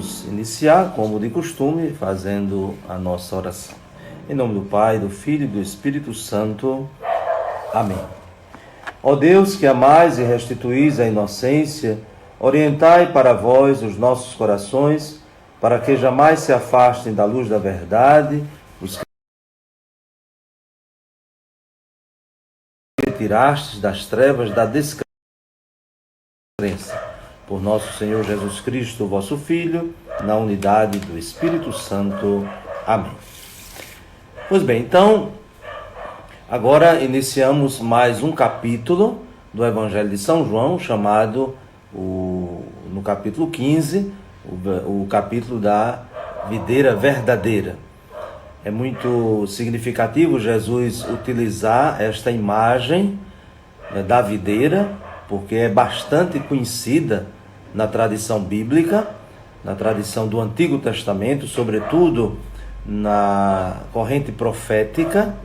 vamos iniciar, como de costume, fazendo a nossa oração. Em nome do Pai, do Filho e do Espírito Santo. Amém. Ó Deus, que amais e restituís a inocência, orientai para vós os nossos corações, para que jamais se afastem da luz da verdade os que tirastes das trevas da descrença. Por nosso Senhor Jesus Cristo, vosso Filho, na unidade do Espírito Santo. Amém. Pois bem, então, agora iniciamos mais um capítulo do Evangelho de São João, chamado, no capítulo 15, o capítulo da videira verdadeira. É muito significativo Jesus utilizar esta imagem, da videira, porque é bastante conhecida na tradição bíblica, na tradição do Antigo Testamento, sobretudo na corrente profética.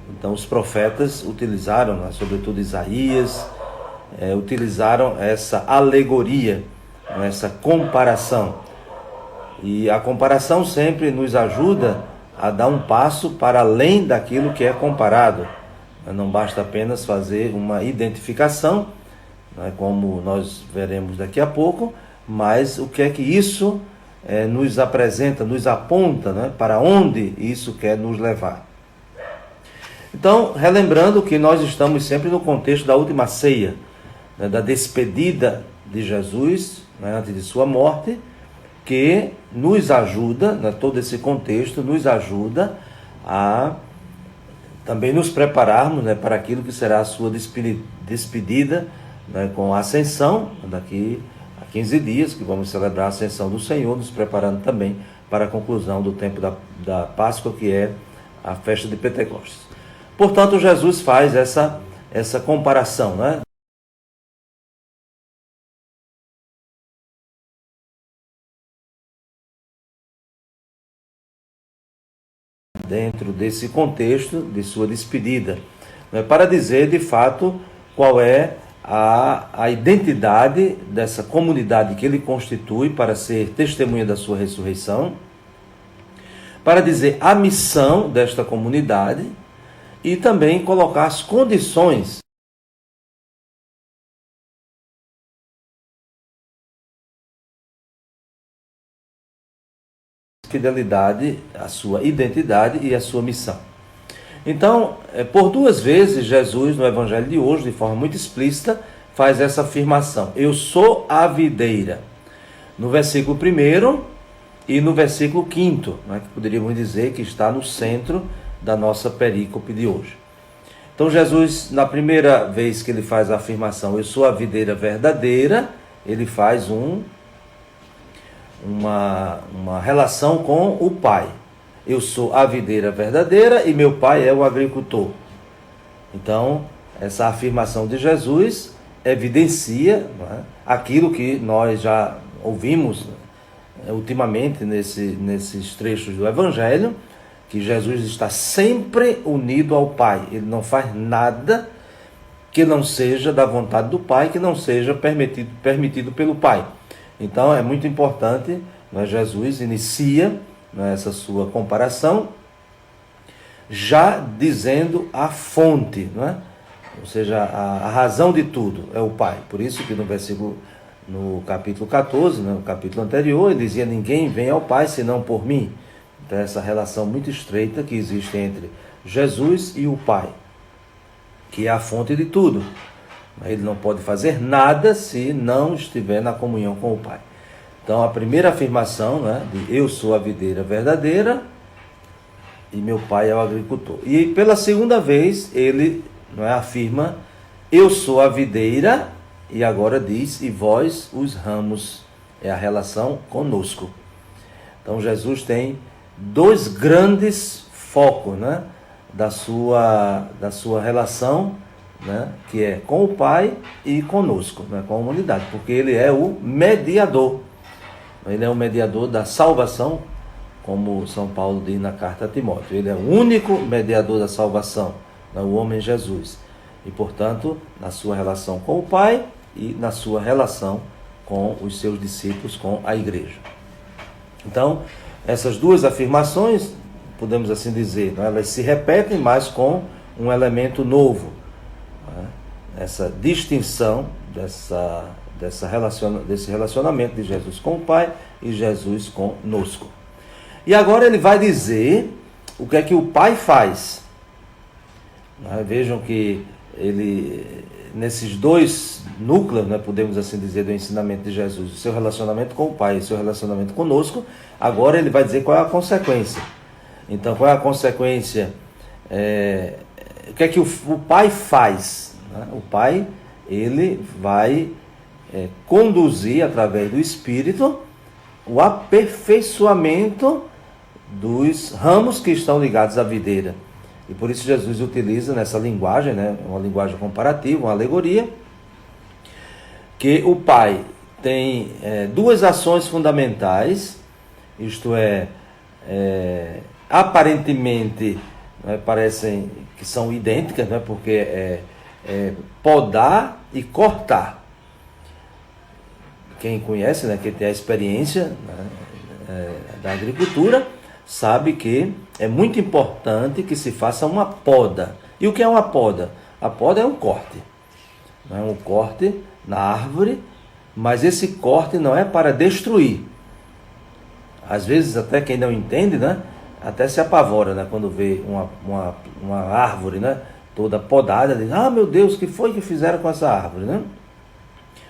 Então os profetas utilizaram, sobretudo Isaías, utilizaram essa alegoria, essa comparação. E a comparação sempre nos ajuda a dar um passo para além daquilo que é comparado. Não basta apenas fazer uma identificação, como nós veremos daqui a pouco, mas o que é que isso nos apresenta, nos aponta, para onde isso quer nos levar. Então, relembrando que nós estamos sempre no contexto da última ceia, da despedida de Jesus, antes de sua morte, que nos ajuda, todo esse contexto nos ajuda a também nos prepararmos, para aquilo que será a sua despedida, com a ascensão, daqui a 15 dias, que vamos celebrar a ascensão do Senhor, nos preparando também para a conclusão do tempo da Páscoa, que é a festa de Pentecostes. Portanto, Jesus faz essa comparação, dentro desse contexto de sua despedida, para dizer de fato qual é a identidade dessa comunidade que ele constitui para ser testemunha da sua ressurreição, para dizer a missão desta comunidade e também colocar as condições de fidelidade, a sua identidade e a sua missão. Então, por duas vezes, Jesus, no Evangelho de hoje, de forma muito explícita, faz essa afirmação: eu sou a videira. No versículo 1 e no versículo 5, que poderíamos dizer que está no centro da nossa perícope de hoje. Então, Jesus, na primeira vez que ele faz a afirmação, eu sou a videira verdadeira, ele faz uma relação com o Pai. Eu sou a videira verdadeira e meu Pai é o agricultor. Então, essa afirmação de Jesus evidencia, aquilo que nós já ouvimos ultimamente nesses trechos do Evangelho, que Jesus está sempre unido ao Pai. Ele não faz nada que não seja da vontade do Pai, que não seja permitido pelo Pai. Então, é muito importante, Jesus inicia essa sua comparação, já dizendo a fonte, ou seja, a razão de tudo é o Pai. Por isso que no capítulo 14, no capítulo anterior, ele dizia: ninguém vem ao Pai senão por mim. Então, essa relação muito estreita que existe entre Jesus e o Pai, que é a fonte de tudo. Ele não pode fazer nada se não estiver na comunhão com o Pai. Então, a primeira afirmação, de eu sou a videira verdadeira e meu Pai é o agricultor. E pela segunda vez, ele afirma: eu sou a videira, e agora diz: e vós os ramos. É a relação conosco. Então, Jesus tem dois grandes focos, da sua relação, que é com o Pai e conosco, com a humanidade, porque ele é o mediador. Ele é o mediador da salvação, como São Paulo diz na carta a Timóteo. Ele é o único mediador da salvação, o homem Jesus. E, portanto, na sua relação com o Pai e na sua relação com os seus discípulos, com a igreja. Então, essas duas afirmações, podemos assim dizer, né, elas se repetem, mas com um elemento novo, né? Essa distinção desse relacionamento de Jesus com o Pai e Jesus conosco. E agora ele vai dizer o que é que o Pai faz. Vejam que ele, nesses dois núcleos, né, podemos assim dizer, do ensinamento de Jesus, o seu relacionamento com o Pai e o seu relacionamento conosco, agora ele vai dizer qual é a consequência. Então, qual é a consequência? O que é que o Pai faz? O Pai, ele vai conduzir através do Espírito o aperfeiçoamento dos ramos que estão ligados à videira. E por isso Jesus utiliza nessa linguagem, né, uma linguagem comparativa, uma alegoria, que o Pai tem duas ações fundamentais, isto é, aparentemente parecem que são idênticas, né, porque é podar e cortar. Quem conhece, né, quem tem a experiência, né, da agricultura, sabe que é muito importante que se faça uma poda. E o que é uma poda? A poda é um corte. Um corte na árvore, mas esse corte não é para destruir. Às vezes até quem não entende, né, até se apavora, né, quando vê uma árvore, né, toda podada, diz: ah, meu Deus, o que foi que fizeram com essa árvore? Né?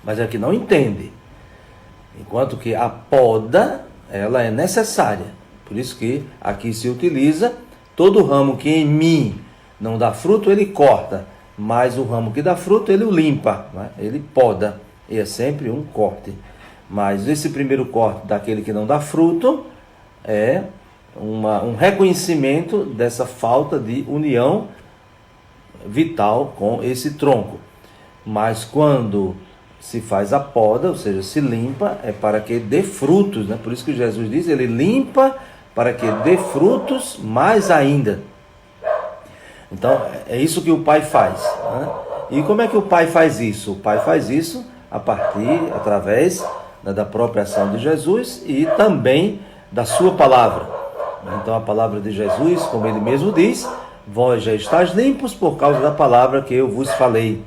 Mas é que não entende. Enquanto que a poda, ela é necessária. Por isso que aqui se utiliza: todo ramo que em mim não dá fruto, ele corta, mas o ramo que dá fruto, ele o limpa, né? Ele poda, e é sempre um corte. Mas esse primeiro corte daquele que não dá fruto é um reconhecimento dessa falta de união vital com esse tronco. Mas quando se faz a poda, ou seja, se limpa, é para que dê frutos, né? Por isso que Jesus diz: ele limpa para que dê frutos mais ainda. Então, é isso que o Pai faz, né? E como é que o Pai faz isso? O Pai faz isso através da própria ação de Jesus e também da sua palavra. Então, a palavra de Jesus, como ele mesmo diz: vós já estáis limpos por causa da palavra que eu vos falei.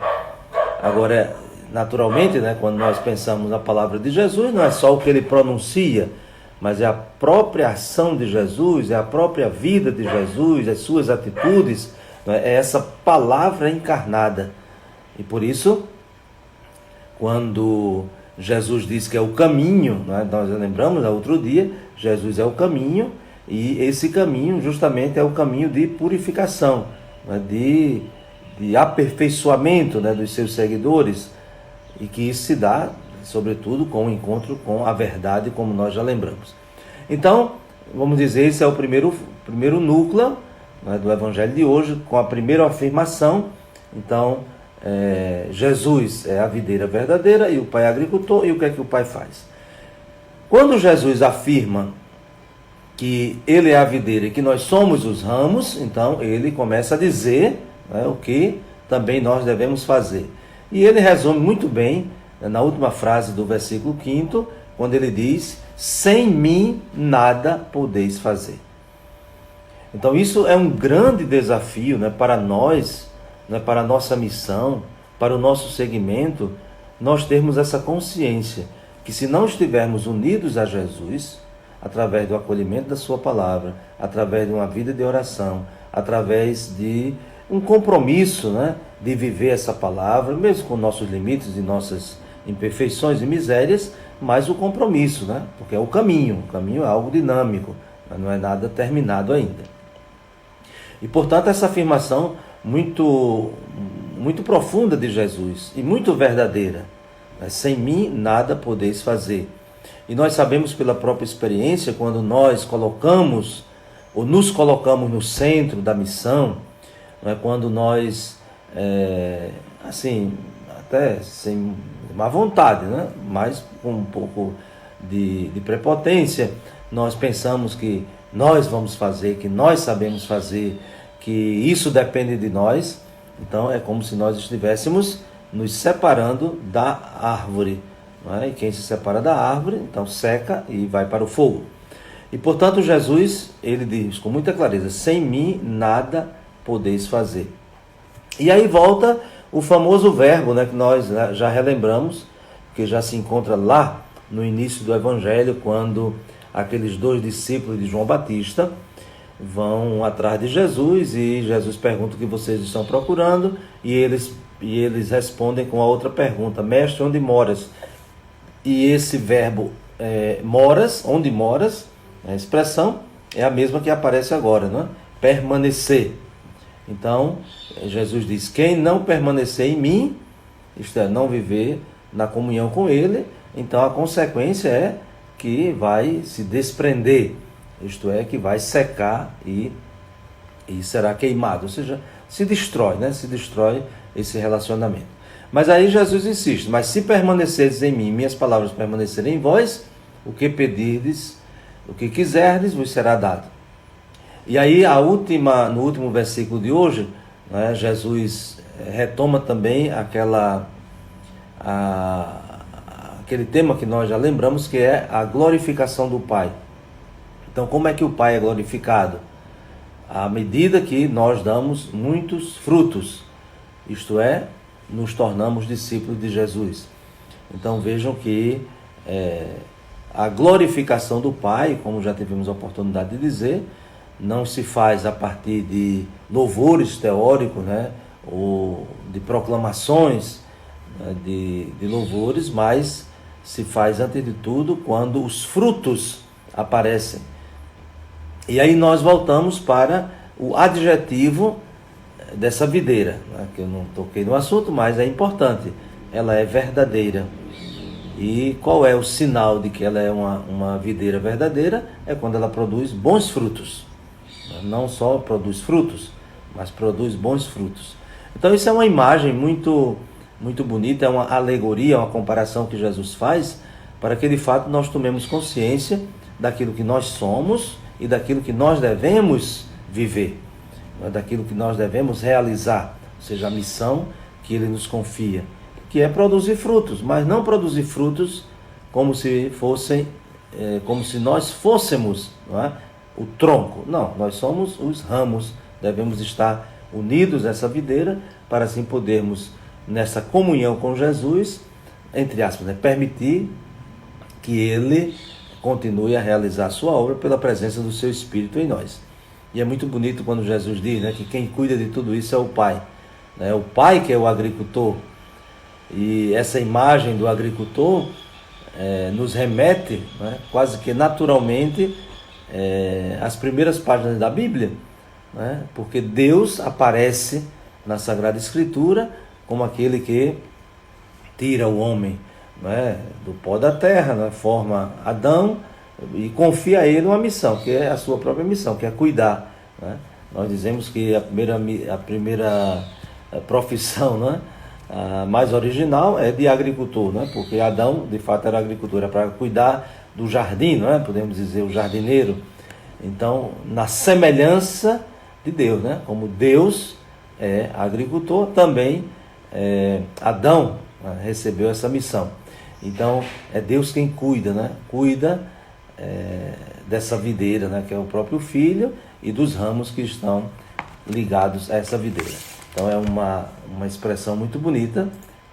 Agora, naturalmente, né, quando nós pensamos na palavra de Jesus, não é só o que ele pronuncia, mas é a própria ação de Jesus, é a própria vida de Jesus, as suas atitudes, é essa palavra encarnada. E por isso, quando Jesus diz que é o caminho, né, nós lembramos no outro dia, Jesus é o caminho, e esse caminho justamente é o caminho de purificação, né, de aperfeiçoamento, né, dos seus seguidores, e que isso se dá, sobretudo, com o encontro com a verdade, como nós já lembramos. Então, vamos dizer, esse é o primeiro núcleo, né, do Evangelho de hoje, com a primeira afirmação. Então, Jesus é a videira verdadeira e o Pai é agricultor. E o que é que o Pai faz? Quando Jesus afirma que ele é a videira e que nós somos os ramos, então ele começa a dizer, né, o que também nós devemos fazer. E ele resume muito bem, né, na última frase do versículo 5º, quando ele diz: sem mim nada podeis fazer. Então isso é um grande desafio, né, para nós, né, para a nossa missão, para o nosso segmento, nós termos essa consciência que se não estivermos unidos a Jesus, através do acolhimento da sua palavra, através de uma vida de oração, através de um compromisso, né, de viver essa palavra, mesmo com nossos limites e nossas imperfeições e misérias, mas o compromisso, né, porque é o caminho é algo dinâmico, mas não é nada terminado ainda. E, portanto, essa afirmação muito profunda de Jesus e muito verdadeira, né, sem mim nada podeis fazer. E nós sabemos pela própria experiência, quando nós colocamos ou nos colocamos no centro da missão, né, quando nós, assim, até sem má vontade, né, mas com um pouco de prepotência, nós pensamos que nós vamos fazer, que nós sabemos fazer, que isso depende de nós. Então é como se nós estivéssemos nos separando da árvore, não é? E quem se separa da árvore, então seca e vai para o fogo. E portanto Jesus, ele diz com muita clareza: sem mim nada podeis fazer. E aí volta o famoso verbo, né, que nós já relembramos, que já se encontra lá no início do Evangelho, quando aqueles 2 discípulos de João Batista vão atrás de Jesus e Jesus pergunta o que vocês estão procurando, e eles respondem com a outra pergunta: Mestre, onde moras? E esse verbo moras, onde moras, a expressão é a mesma que aparece agora, não é? Permanecer. Então Jesus diz: quem não permanecer em mim, isto é, não viver na comunhão com ele, então a consequência é que vai se desprender, isto é, que vai secar e será queimado, ou seja, se destrói, né? Se destrói esse relacionamento. Mas aí Jesus insiste: mas se permanecerdes em mim, minhas palavras permanecerem em vós, o que pedirdes, o que quiserdes, vos será dado. E aí no último versículo de hoje, né, Jesus retoma também aquele tema que nós já lembramos, que é a glorificação do Pai. Então, como é que o Pai é glorificado? À medida que nós damos muitos frutos, isto é, nos tornamos discípulos de Jesus. Então vejam que a glorificação do Pai, como já tivemos a oportunidade de dizer, não se faz a partir de louvores teóricos, né, ou de proclamações, né, de louvores, mas se faz antes de tudo quando os frutos aparecem. E aí nós voltamos para o adjetivo dessa videira, né, que eu não toquei no assunto, mas é importante: ela é verdadeira. E qual é o sinal de que ela é uma videira verdadeira? É quando ela produz bons frutos. Não só produz frutos, mas produz bons frutos. Então isso é uma imagem muito, muito bonita, é uma alegoria, uma comparação que Jesus faz, para que de fato nós tomemos consciência daquilo que nós somos e daquilo que nós devemos viver, daquilo que nós devemos realizar, ou seja, a missão que Ele nos confia, que é produzir frutos, mas não produzir frutos como se nós fôssemos, não é, o tronco. Não, nós somos os ramos, devemos estar unidos nessa videira para assim podermos, nessa comunhão com Jesus, entre aspas, né, permitir que Ele continue a realizar a sua obra pela presença do seu Espírito em nós. E é muito bonito quando Jesus diz, né, que quem cuida de tudo isso é o Pai. Né? O Pai que é o agricultor. E essa imagem do agricultor nos remete, né, quase que naturalmente às primeiras páginas da Bíblia, né, porque Deus aparece na Sagrada Escritura como aquele que tira o homem, né, do pó da terra, né, forma Adão e confia a ele uma missão, que é a sua própria missão, que é cuidar. Né? Nós dizemos que a primeira profissão, né, a mais original é de agricultor, né? Porque Adão de fato era agricultor, era para cuidar do jardim, não é? Podemos dizer o jardineiro. Então, na semelhança de Deus, né? Como Deus é agricultor, também Adão, né, recebeu essa missão. Então é Deus quem cuida, né? Cuida dessa videira, né? Que é o próprio Filho, e dos ramos que estão ligados a essa videira. Então é uma expressão muito bonita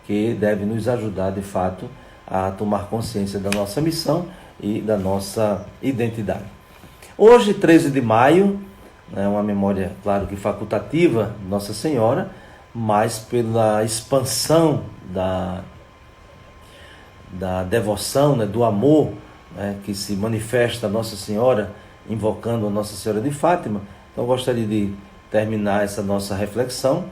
que deve nos ajudar de fato a tomar consciência da nossa missão e da nossa identidade. Hoje, 13 de maio, é uma memória, claro que facultativa, de Nossa Senhora, mas pela expansão da devoção, né, do amor, né, que se manifesta a Nossa Senhora, invocando a Nossa Senhora de Fátima. Então eu gostaria de terminar essa nossa reflexão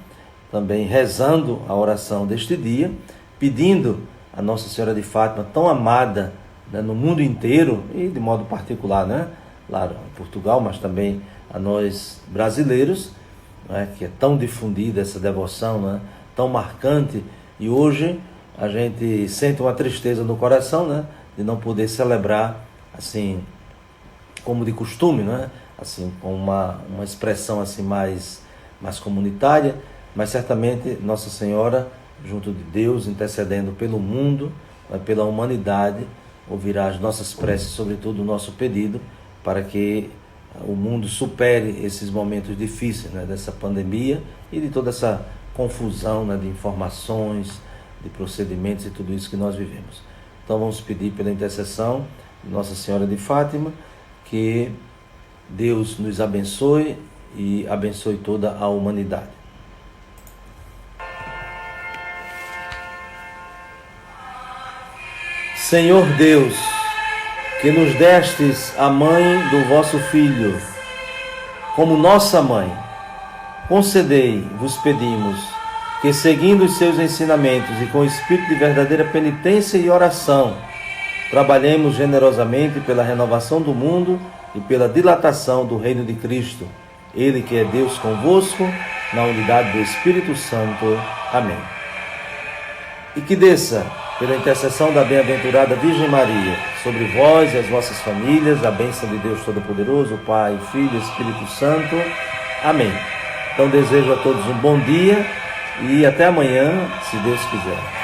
também rezando a oração deste dia, pedindo a Nossa Senhora de Fátima, tão amada, né, no mundo inteiro e de modo particular, né, claro, em Portugal, mas também a nós brasileiros, né, que é tão difundida essa devoção, né, tão marcante, e hoje a gente sente uma tristeza no coração, né, de não poder celebrar assim como de costume, né, assim com uma expressão assim mais comunitária, mas certamente Nossa Senhora, junto de Deus, intercedendo pelo mundo, pela humanidade, ouvirá as nossas preces, sobretudo o nosso pedido, para que o mundo supere esses momentos difíceis, né, dessa pandemia e de toda essa confusão, né, de informações, de procedimentos e tudo isso que nós vivemos. Então vamos pedir pela intercessão de Nossa Senhora de Fátima que Deus nos abençoe e abençoe toda a humanidade. Senhor Deus, que nos destes a mãe do vosso Filho como nossa mãe, concedei, vos pedimos, que seguindo os seus ensinamentos e com espírito de verdadeira penitência e oração, trabalhemos generosamente pela renovação do mundo e pela dilatação do reino de Cristo, Ele que é Deus convosco, na unidade do Espírito Santo. Amém. E que desça, pela intercessão da bem-aventurada Virgem Maria, sobre vós e as vossas famílias, a bênção de Deus Todo-Poderoso, Pai, Filho e Espírito Santo. Amém. Então desejo a todos um bom dia e até amanhã, se Deus quiser.